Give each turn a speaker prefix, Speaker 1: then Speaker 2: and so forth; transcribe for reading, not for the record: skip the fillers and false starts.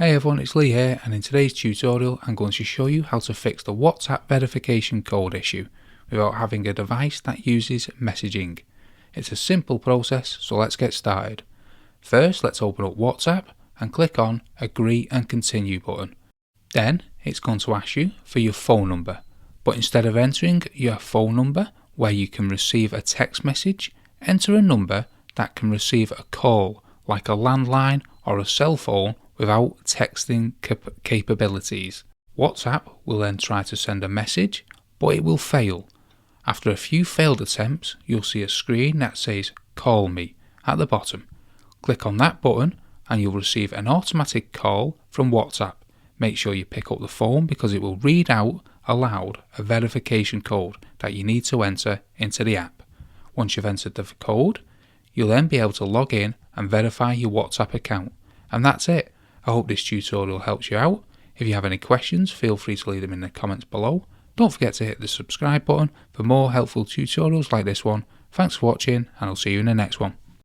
Speaker 1: Hey everyone, it's Lee here, and in today's tutorial I'm going to show you how to fix the WhatsApp verification code issue without having a device that uses messaging. It's a simple process, so let's get started. First, let's open up WhatsApp and click on Agree and Continue button. Then it's going to ask you for your phone number, but instead of entering your phone number where you can receive a text message, enter a number that can receive a call like a landline or a cell phone without texting capabilities. WhatsApp will then try to send a message, but it will fail. After a few failed attempts, you'll see a screen that says Call Me at the bottom. Click on that button and you'll receive an automatic call from WhatsApp. Make sure you pick up the phone because it will read out aloud a verification code that you need to enter into the app. Once you've entered the code, you'll then be able to log in and verify your WhatsApp account. And that's it. I hope this tutorial helps you out. If you have any questions, feel free to leave them in the comments below. Don't forget to hit the subscribe button for more helpful tutorials like this one. Thanks for watching, and I'll see you in the next one.